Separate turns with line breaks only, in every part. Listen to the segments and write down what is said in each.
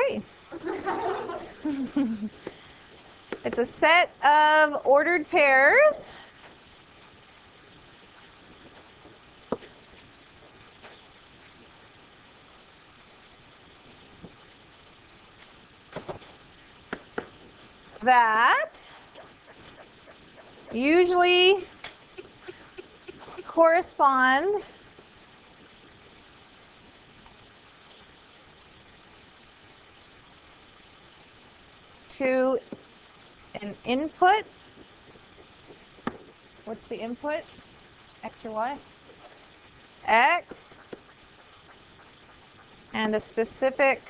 right. It's a set of ordered pairs that usually correspond to an input. What's the input? X or Y? X. And a specific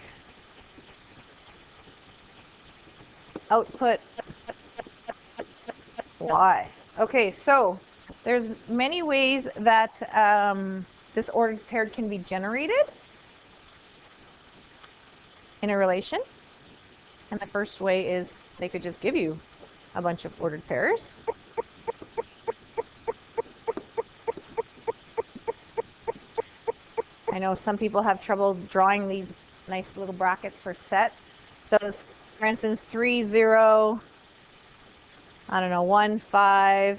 output Y. Okay, so there's many ways that this ordered pair can be generated in a relation. And the first way is they could just give you a bunch of ordered pairs. I know some people have trouble drawing these nice little brackets for sets. So for instance, 3, 0, I don't know, 1, 5,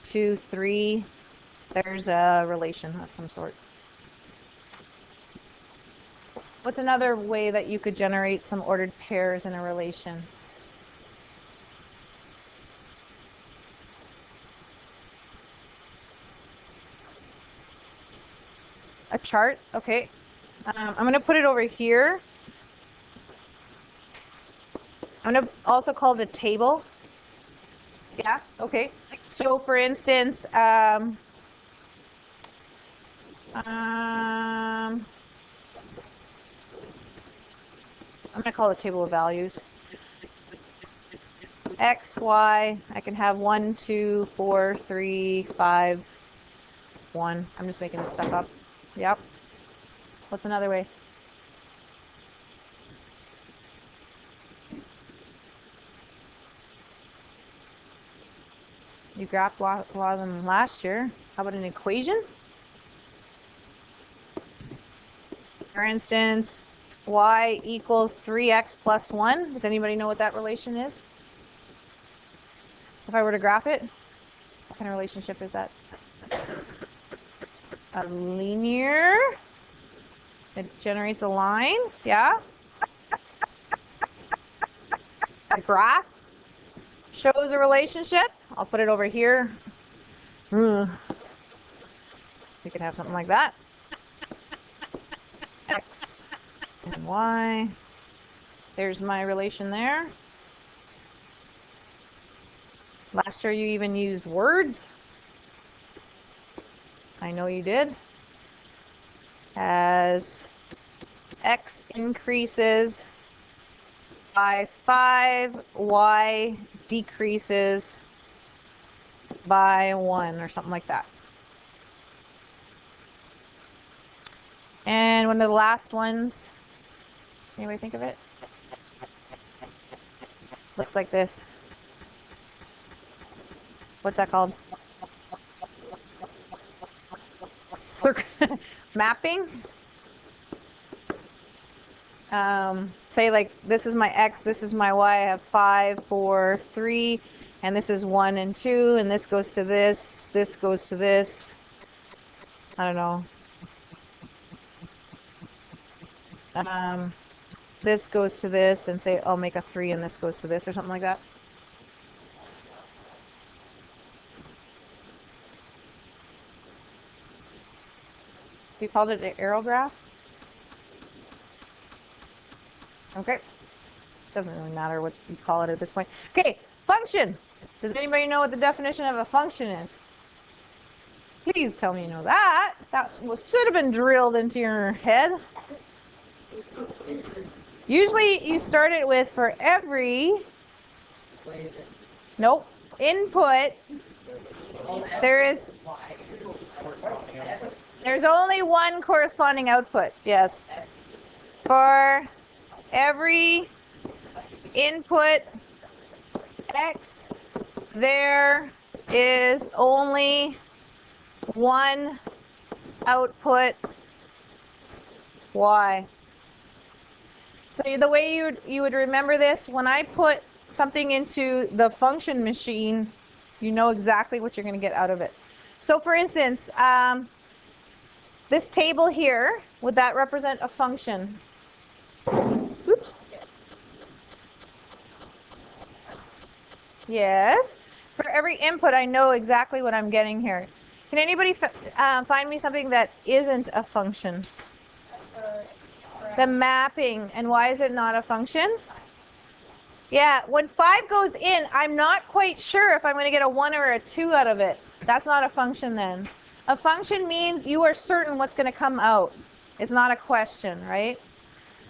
2, 3. There's a relation of some sort. What's another way that you could generate some ordered pairs in a relation? A chart, okay. I'm going to put it over here. I'm going to also call it a table. Yeah, okay. So for instance, I'm going to call it a table of values. X, Y, I can have 1, 2, 4, 3, 5, 1. I'm just making this stuff up. Yep. What's another way? You graphed a lot of them last year. How about an equation? For instance, y equals 3x plus 1. Does anybody know what that relation is? If I were to graph it, what kind of relationship is that? A linear. It generates a line. Yeah. A graph shows a relationship. I'll put it over here. You can have something like that. X and Y. There's my relation there. Last year you even used words. I know you did. As X increases by 5, Y decreases by 1 or something like that. And one of the last ones, anybody think of it? Looks like this. What's that called? Mapping. Say like this is my X, this is my Y. I have 5, 4, 3, and this is 1 and 2, and this goes to this goes to this. I don't know. This goes to this, and say I'll make a 3, and this goes to this, or something like that. You called it an arrow graph? Okay. Doesn't really matter what you call it at this point. Okay, function. Does anybody know what the definition of a function is? Please tell me you know that. That should have been drilled into your head. Usually you start it with for every input there's only one corresponding output. Yes. For every input X, there is only one output Y. So the way you would remember this, when I put something into the function machine, you know exactly what you're going to get out of it. So for instance, this table here, would that represent a function? Oops. Yes. For every input, I know exactly what I'm getting here. Can anybody find me something that isn't a function? The mapping. And why is it not a function? Yeah, when 5 goes in, I'm not quite sure if I'm going to get a 1 or a 2 out of it. That's not a function then. A function means you are certain what's going to come out. It's not a question, right?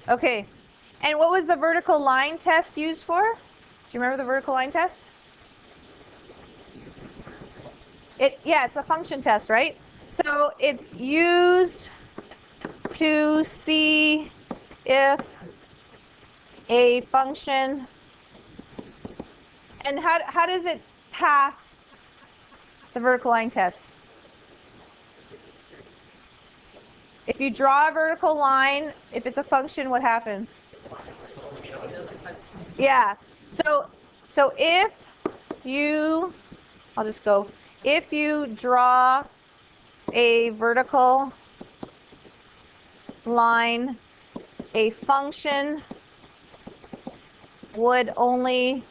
Okay. And what was the vertical line test used for? Do you remember the vertical line test? Yeah, it's a function test, right? So it's used to see if a function, and how does it pass the vertical line test? If you draw a vertical line, if it's a function, what happens? Yeah. So if you, I'll just go, if you draw a vertical line, a function would only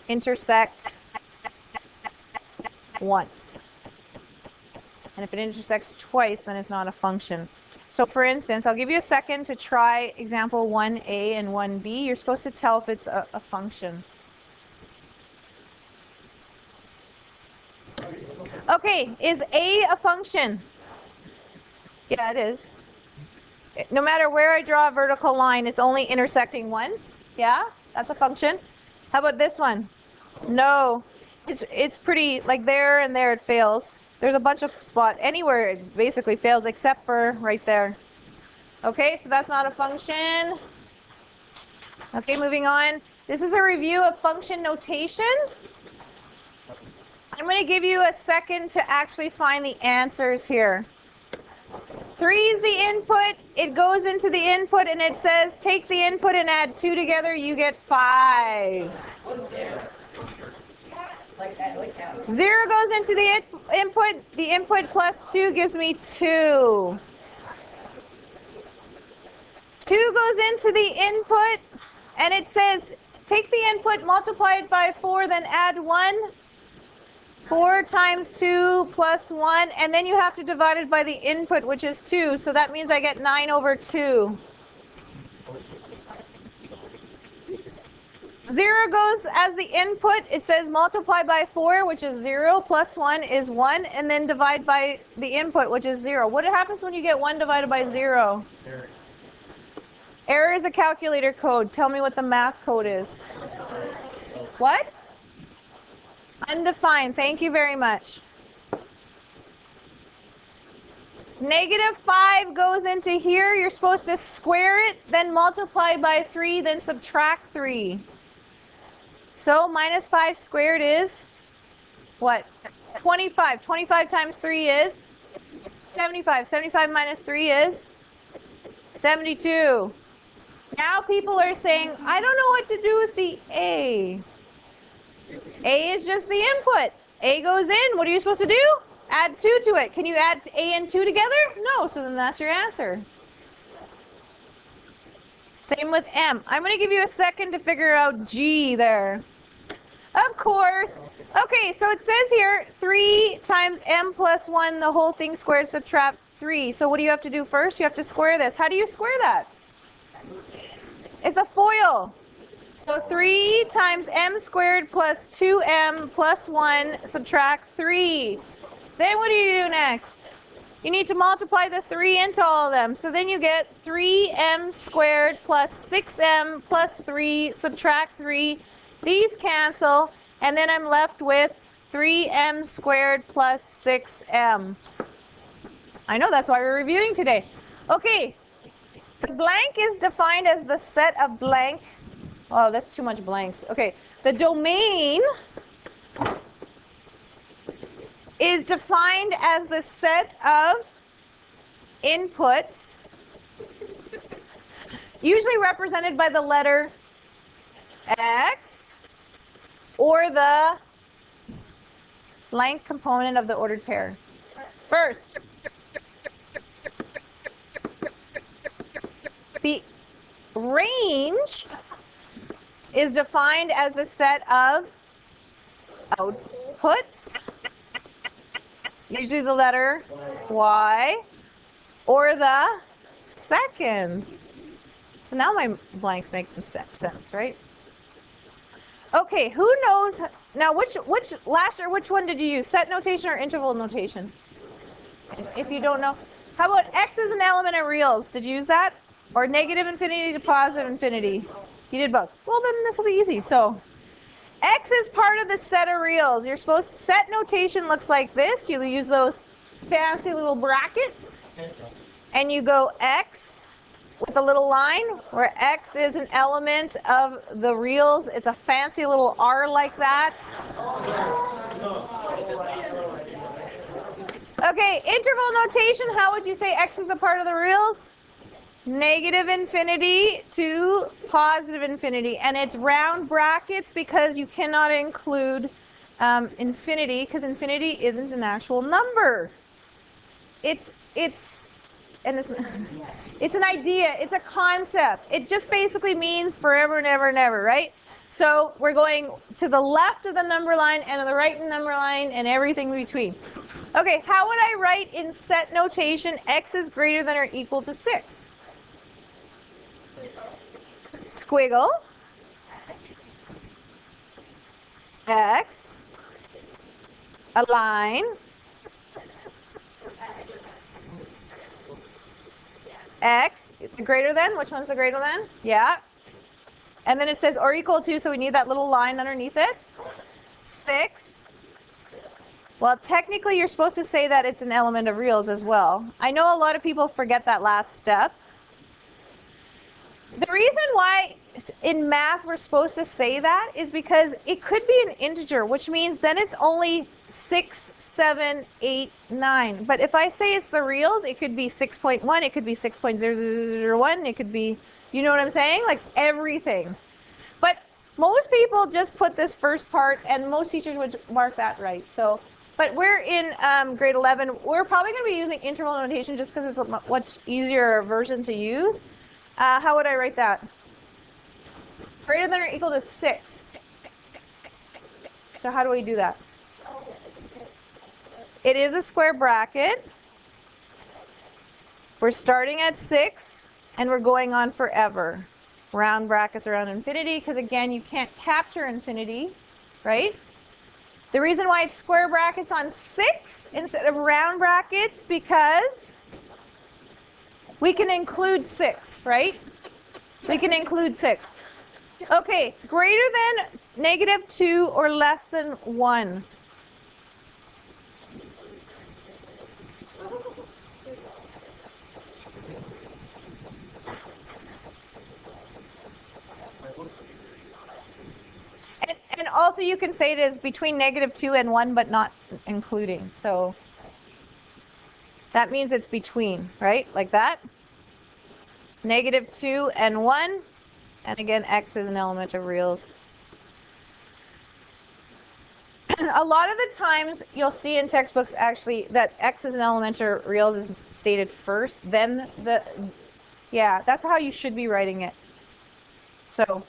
intersect once. And if it intersects twice, then it's not a function. So for instance, I'll give you a second to try example 1a and 1b. You're supposed to tell if it's a function. Okay, is a function? Yeah, it is. No matter where I draw a vertical line, it's only intersecting once. Yeah, that's a function. How about this one? No, it's pretty, like there and there it fails. There's a bunch of spots. Anywhere it basically fails except for right there. Okay, so that's not a function. Okay, moving on. This is a review of function notation. I'm going to give you a second to actually find the answers here. 3 is the input. It goes into the input and it says take the input and add 2 together, you get 5. 0 goes into the input. The input plus 2 gives me 2. 2 goes into the input and it says take the input, multiply it by 4, then add 1. 4 times 2 plus 1, and then you have to divide it by the input, which is 2. So that means I get 9 over 2. 0 goes as the input. It says multiply by 4, which is 0, plus 1 is 1, and then divide by the input, which is 0. What happens when you get 1 divided by 0? Error. Error is a calculator code. Tell me what the math code is. What? Undefined. Thank you very much. Negative 5 goes into here. You're supposed to square it, then multiply by 3, then subtract 3. So minus 5 squared is what? 25. 25 times 3 is 75. 75 minus 3 is 72. Now people are saying, I don't know what to do with the A. A is just the input. A goes in. What are you supposed to do? Add 2 to it. Can you add A and 2 together? No, so then that's your answer. Same with M. I'm going to give you a second to figure out G there. Of course. Okay, so it says here 3 times M plus 1, the whole thing squared, subtract 3. So what do you have to do first? You have to square this. How do you square that? It's a FOIL. So 3 times M squared plus 2M plus 1, subtract 3. Then what do you do next? You need to multiply the 3 into all of them. So then you get 3M squared plus 6M plus 3, subtract 3. These cancel, and then I'm left with 3M squared plus 6M. I know, that's why we're reviewing today. Okay, the blank is defined as the set of blank. Oh, that's too much blanks. Okay, the domain is defined as the set of inputs. usually represented by the letter X or the length component of the ordered pair. First, the range is defined as the set of outputs, usually the letter Y, or the second. So now my blanks make sense, right? Okay, who knows? Now, which one did you use? Set notation or interval notation? If you don't know. How about X is an element of reals? Did you use that? Or negative infinity to positive infinity? You did both. Well, then this will be easy. So X is part of the set of reals. You're supposed to, set notation looks like this. You use those fancy little brackets. And you go X with a little line where X is an element of the reals. It's a fancy little R like that. Okay, interval notation, how would you say X is a part of the reals? Negative infinity to positive infinity. And it's round brackets because you cannot include infinity because infinity isn't an actual number. It's an idea, it's a concept. It just basically means forever and ever and ever, right? So we're going to the left of the number line and to the right of the number line and everything between. Okay, how would I write in set notation X is greater than or equal to 6? Squiggle. X. A line. X, it's greater than. Which one's the greater than? Yeah. And then it says or equal to, so we need that little line underneath it. 6. Well, technically you're supposed to say that it's an element of reals as well. I know a lot of people forget that last step. The reason why in math we're supposed to say that is because it could be an integer, which means then it's only 6, 7, 8, 9. But if I say it's the reals, it could be 6.1, it could be 6.0001, it could be, you know what I'm saying? Like everything. But most people just put this first part, and most teachers would mark that right. So, but we're in grade 11. We're probably going to be using interval notation just because it's a much easier version to use. How would I write that? Greater than or equal to 6. So how do we do that? It is a square bracket. We're starting at 6, and we're going on forever. Round brackets around infinity, because again, you can't capture infinity, right? The reason why it's square brackets on 6 instead of round brackets, because we can include 6, right? We can include 6. Okay, greater than negative 2 or less than 1. And also you can say it is between negative 2 and 1, but not including. So that means it's between, right? Like that. Negative 2 and 1. And again, X is an element of reals. A lot of the times you'll see in textbooks actually that X is an element of reals is stated first, then yeah, that's how you should be writing it. So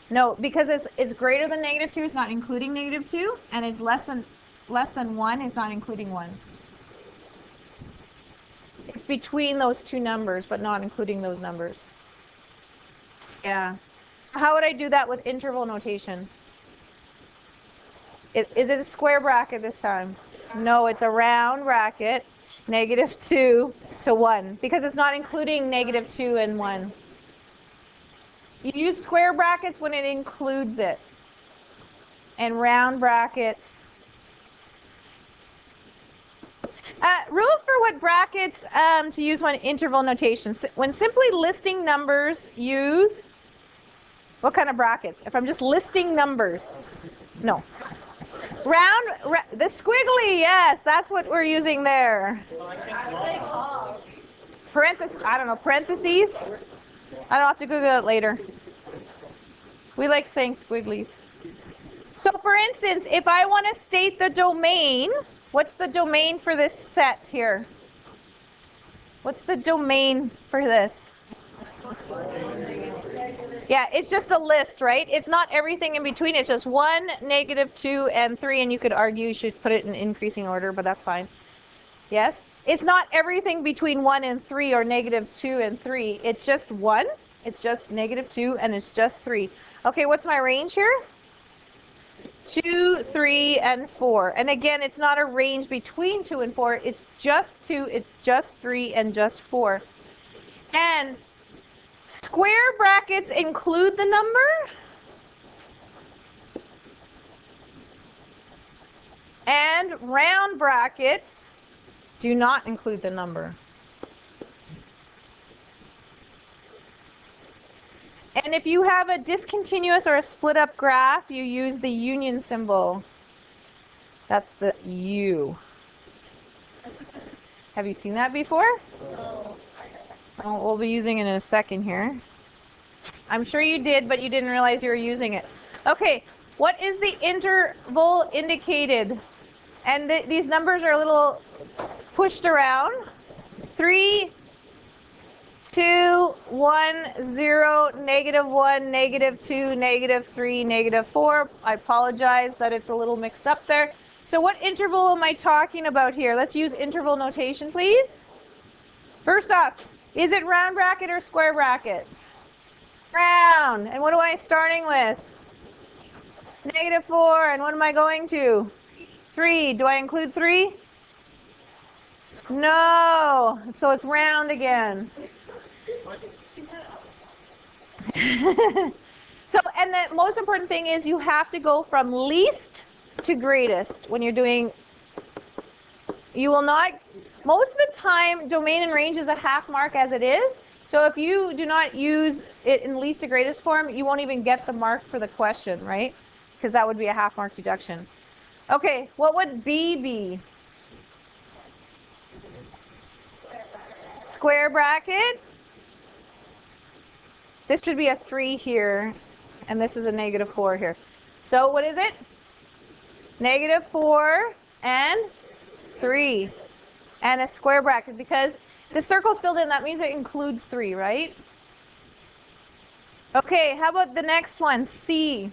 no, because it's greater than negative 2, it's not including negative 2, and it's less than 1, it's not including 1. It's between those two numbers, but not including those numbers. Yeah. So how would I do that with interval notation? Is it a square bracket this time? No, it's a round bracket, negative 2 to 1, because it's not including negative 2 and 1. You use square brackets when it includes it, and round brackets. Rules for what brackets to use when interval notation. When simply listing numbers, use what kind of brackets? If I'm just listing numbers, no. The squiggly, yes, that's what we're using there. parentheses, I don't know, parentheses? I don't have to Google it later. We like saying squigglies. So for instance, if I want to state the domain, what's the domain for this set here? What's the domain for this? Yeah, it's just a list, right? It's not everything in between. It's just 1, -2, and 3. And you could argue you should put it in increasing order, but that's fine. Yes? It's not everything between 1 and 3 or -2 and 3. It's just 1, it's just -2, and it's just 3. Okay, what's my range here? 2, 3, and 4. And again, it's not a range between 2 and 4. It's just 2, it's just 3, and just 4. And square brackets include the number. And round brackets do not include the number. And if you have a discontinuous or a split up graph, you use the union symbol. That's the U. Have you seen that before? No. Oh, we'll be using it in a second here. I'm sure you did, but you didn't realize you were using it. Okay, what is the interval indicated? And these numbers are a little pushed around. 3, 2, 1, 0, -1, -2, -3, -4. I apologize that it's a little mixed up there. So what interval am I talking about here? Let's use interval notation, please. First off, is it round bracket or square bracket? Round. And what am I starting with? -4. And what am I going to? 3. Do I include 3? No. So it's round again. So, and the most important thing is you have to go from least to greatest when you're doing, you will not, most of the time domain and range is a half mark as it is. So if you do not use it in least to greatest form, you won't even get the mark for the question, right? Because that would be a half mark deduction. Okay, what would B be? Square bracket. This should be a 3 here, and this is a -4 here. So what is it? -4 and 3. And a square bracket, because the circle's filled in, that means it includes 3, right? Okay, how about the next one, C?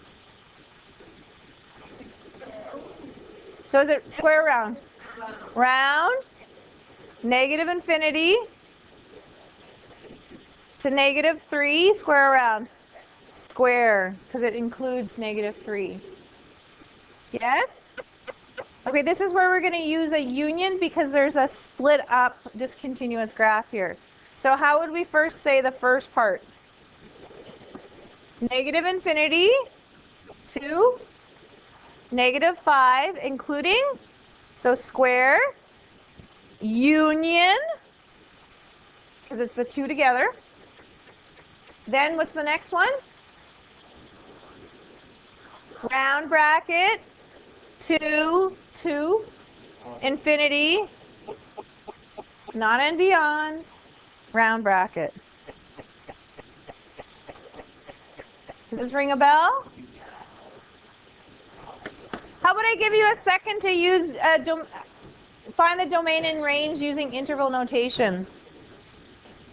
So is it square or round? Round, -infinity to -3, square or round? Square, because it includes -3. Yes? Okay, this is where we're going to use a union because there's a split up discontinuous graph here. So how would we first say the first part? -infinity to -5, including, so square, union, because it's the 2 together. Then what's the next one? Round bracket, 2 to infinity, not and beyond, round bracket. Does this ring a bell? How about I give you a second to use find the domain and range using interval notation.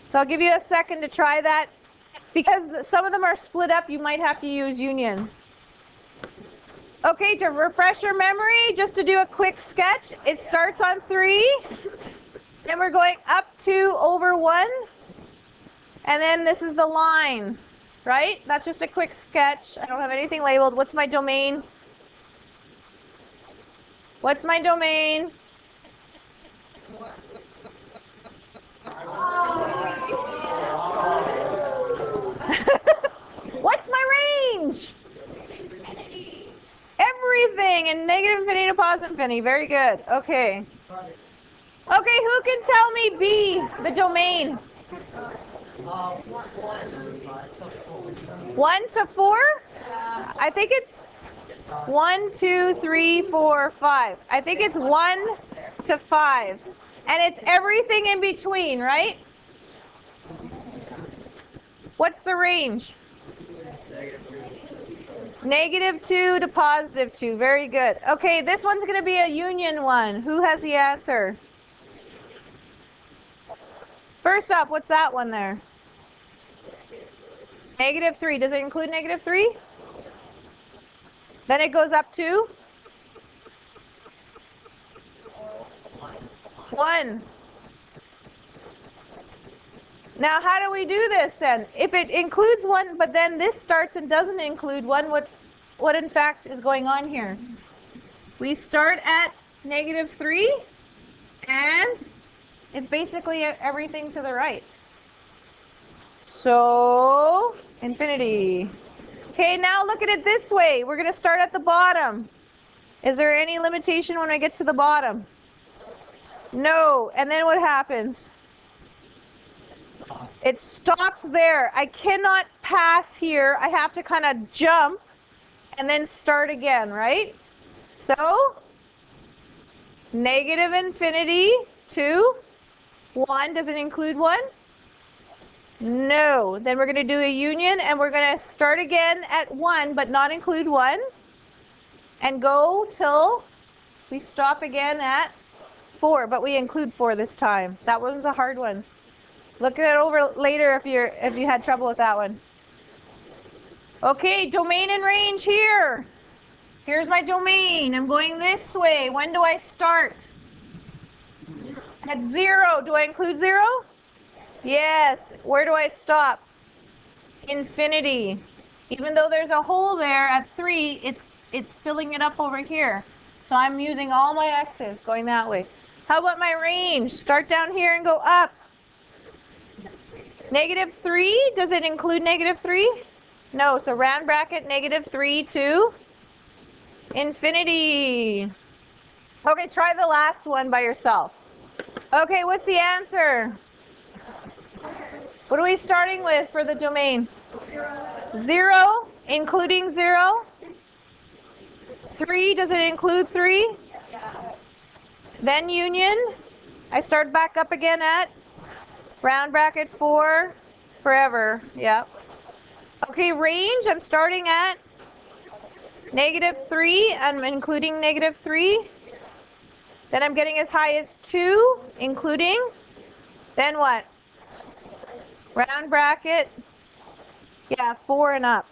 So I'll give you a second to try that. Because some of them are split up, you might have to use union. Okay, to refresh your memory, just to do a quick sketch, it starts on 3, then we're going up 2 over 1, and then this is the line, right? That's just a quick sketch. I don't have anything labeled. What's my domain? What's my domain? What's my range? Everything in -infinity to +infinity. Very good. Okay. Okay, who can tell me B, the domain? 1 to 4? I think it's 1, 2, 3, 4, 5. I think it's 1 to 5. And it's everything in between, right? What's the range? -2 to +2. Very good. Okay, this one's going to be a union one. Who has the answer? First up, what's that one there? -3. Does it include -3? Then it goes up to 1. Now, how do we do this then? If it includes 1, but then this starts and doesn't include 1, what in fact is going on here? We start at -3, and it's basically everything to the right. So, infinity. Okay, now look at it this way. We're going to start at the bottom. Is there any limitation when I get to the bottom? No. And then what happens? It stops there. I cannot pass here. I have to kind of jump and then start again, right? So, -infinity to 1. Does it include 1? No. Then we're going to do a union, and we're going to start again at 1, but not include 1. And go till we stop again at 4, but we include 4 this time. That one's a hard one. Look it over later if you had trouble with that one. Okay, domain and range here. Here's my domain. I'm going this way. When do I start? At 0. Do I include 0? Yes. Where do I stop? Infinity. Even though there's a hole there at 3, it's filling it up over here. So I'm using all my x's going that way. How about my range? Start down here and go up. -3, does it include -3? No, so round bracket -3 to infinity. Okay, try the last one by yourself. Okay, what's the answer? What are we starting with for the domain? 0, including 0. 3, does it include 3? Then union. I start back up again at round bracket 4, forever. Yep. Okay, range, I'm starting at -3. I'm including -3. Then I'm getting as high as 2, including. Then what? Round bracket. Yeah, 4 and up.